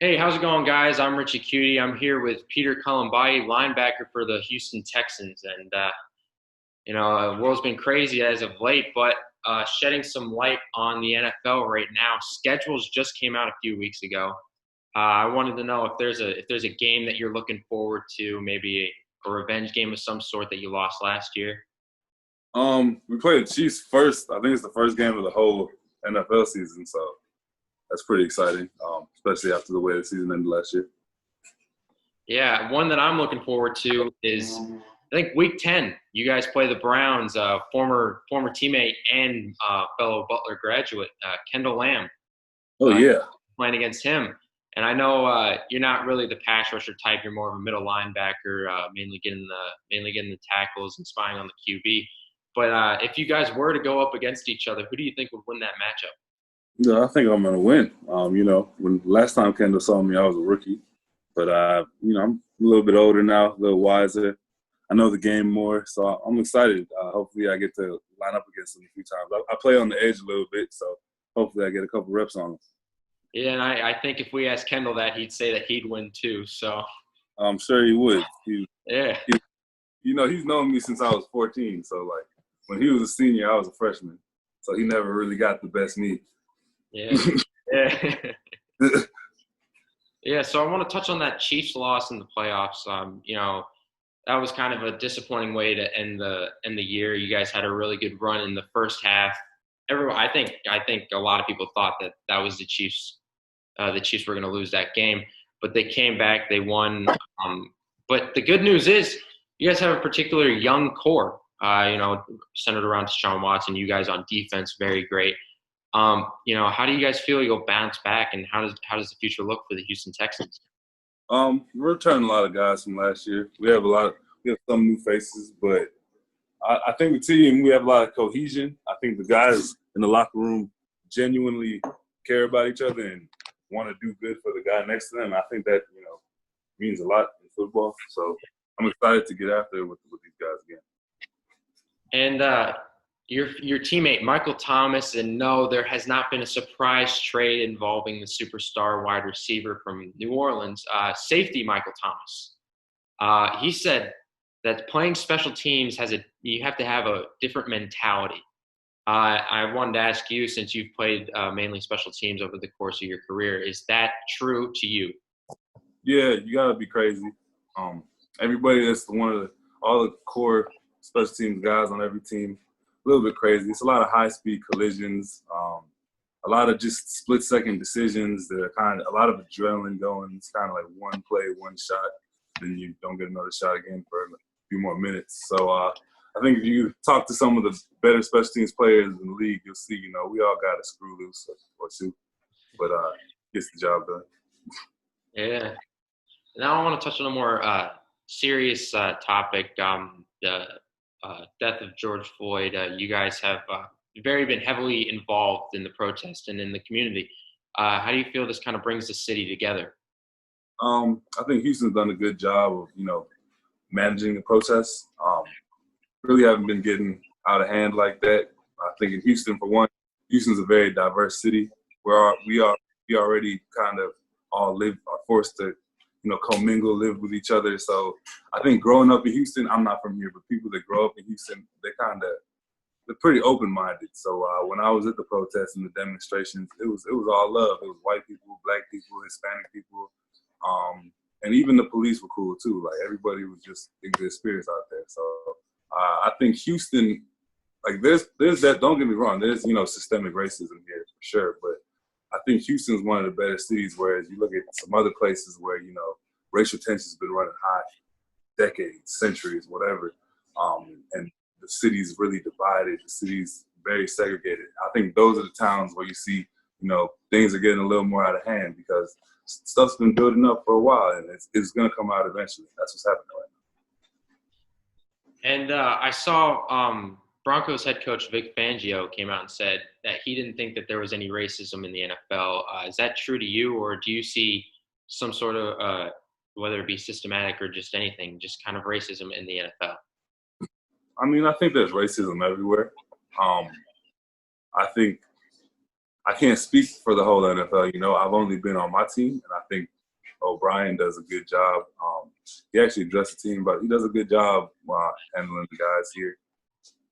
Hey, how's it going, guys? I'm Richie Cutie. I'm here with Peter Kalambayi, linebacker for the Houston Texans. The world's been crazy as of late, but shedding some light on the NFL right now. Schedules just came out a few weeks ago. I wanted to know if there's a game that you're looking forward to, maybe a revenge game of some sort that you lost last year. We played the Chiefs first. I think it's the first game of the whole NFL season, so that's pretty exciting, especially after the way the season ended last year. Yeah, one that I'm looking forward to is I think Week 10. You guys play the Browns. Former teammate and fellow Butler graduate Kendall Lamb Oh uh, yeah, playing against him. And I know you're not really the pass rusher type. You're more of a middle linebacker, mainly getting the tackles and spying on the QB. But if you guys were to go up against each other, who do you think would win that matchup? yeah, I think I'm gonna win. When last time Kendall saw me, I was a rookie, but I'm a little bit older now, a little wiser. I know the game more, so I'm excited. Hopefully, I get to line up against him a few times. I play on the edge a little bit, so hopefully, I get a couple reps on him. Yeah, and I think if we asked Kendall that, he'd say that he'd win too. So I'm sure he would. yeah, He's known me since I was 14. So like when he was a senior, I was a freshman. So he never really got the best me. yeah, yeah. Yeah, so I want to touch on that Chiefs loss in the playoffs. That was kind of a disappointing way to end the year. You guys had a really good run in the first half. I think a lot of people thought that was the Chiefs. The Chiefs were going to lose that game, but they came back. They won. But the good news is you guys have a particular young core. Centered around Deshaun Watson. You guys on defense, very great. How do you guys feel you'll bounce back, and how does the future look for the Houston Texans? We're returning a lot of guys from last year. We have some new faces, but I think the team, we have a lot of cohesion. I think the guys in the locker room genuinely care about each other and want to do good for the guy next to them. I think that, means a lot in football. So I'm excited to get after it with these guys again. And your teammate Michael Thomas, and no, there has not been a surprise trade involving the superstar wide receiver from New Orleans, safety Michael Thomas. He said that playing special teams you have to have a different mentality. I wanted to ask you, since you've played mainly special teams over the course of your career, is that true to you? Yeah, you gotta be crazy. Everybody that's all the core special teams guys on every team, a little bit crazy. It's a lot of high speed collisions, a lot of just split second decisions that are a lot of adrenaline going. It's kind of like one play, one shot, then you don't get another shot again for a few more minutes. So I think if you talk to some of the better special teams players in the league, you'll see, we all got a screw loose or two, but gets the job done. Yeah. Now I want to touch on a more serious topic, the death of George Floyd. You guys have been heavily involved in the protest and in the community. How do you feel this kind of brings the city together? I think Houston's done a good job of, managing the protests. Really haven't been getting out of hand like that. I think in Houston, for one, Houston's a very diverse city where we already kind of are forced to, commingle, live with each other. So I think growing up in Houston, I'm not from here, but people that grow up in Houston, they're pretty open-minded. So when I was at the protests and the demonstrations, it was all love. It was white people, black people, Hispanic people, and even the police were cool too. Like everybody was just in good spirits out there. So I think Houston, like there's that. Don't get me wrong. There's systemic racism here for sure, but I think Houston's one of the better cities. Whereas you look at some other places where racial tension's been running high, decades, centuries, whatever, and the city's really divided. The city's very segregated. I think those are the towns where you see things are getting a little more out of hand because stuff's been building up for a while, and it's going to come out eventually. That's what's happening right And I saw Broncos head coach Vic Fangio came out and said that he didn't think that there was any racism in the NFL. Is that true to you, or do you see some sort of, whether it be systematic or just anything, just kind of racism in the NFL? now. I mean, I think there's racism everywhere. I think I can't speak for the whole NFL. You know, I've only been on my team, and I think O'Brien does a good job. He actually addressed the team, but he does a good job handling the guys here.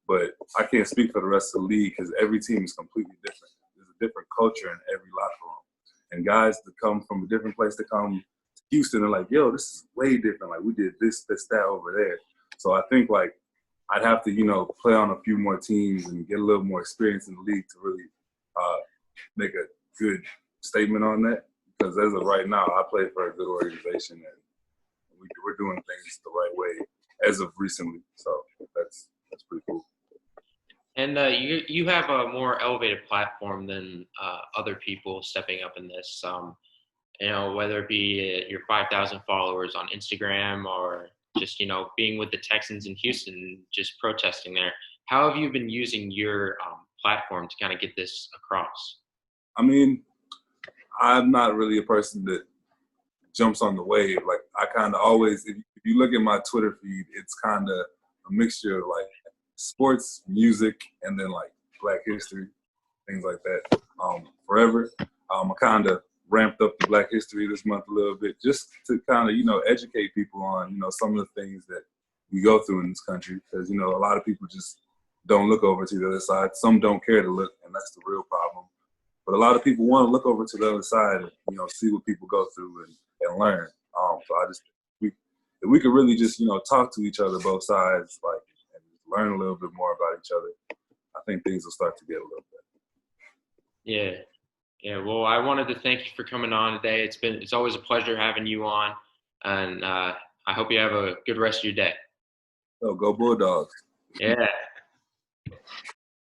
But I can't speak for the rest of the league because every team is completely different. There's a different culture in every locker room. And guys that come from a different place to come to Houston are like, yo, this is way different. Like, we did this, that over there. So I think, like, I'd have to, you know, play on a few more teams and get a little more experience in the league to really make a good statement on that. Because as of right now, I play for a good organization and we're doing things the right way as of recently. So that's pretty cool. And you have a more elevated platform than other people stepping up in this. You know, whether it be your 5,000 followers on Instagram or just, you know, being with the Texans in Houston, just protesting there. How have you been using your platform to kind of get this across? I mean, I'm not really a person that jumps on the wave. Like, I kind of always, if you look at my Twitter feed, it's kind of a mixture of like sports, music, and then like Black history, things like that. Forever, I kind of ramped up the Black history this month a little bit just to kind of, you know, educate people on, you know, some of the things that we go through in this country. Because, you know, a lot of people just don't look over to the other side. Some don't care to look, and that's the real problem. But a lot of people want to look over to the other side and, you know, see what people go through and learn. So I just, if we could really just, you know, talk to each other, both sides, like, and learn a little bit more about each other, I think things will start to get a little better. Yeah. Yeah. Well, I wanted to thank you for coming on today. It's always a pleasure having you on. And I hope you have a good rest of your day. So go Bulldogs. Yeah.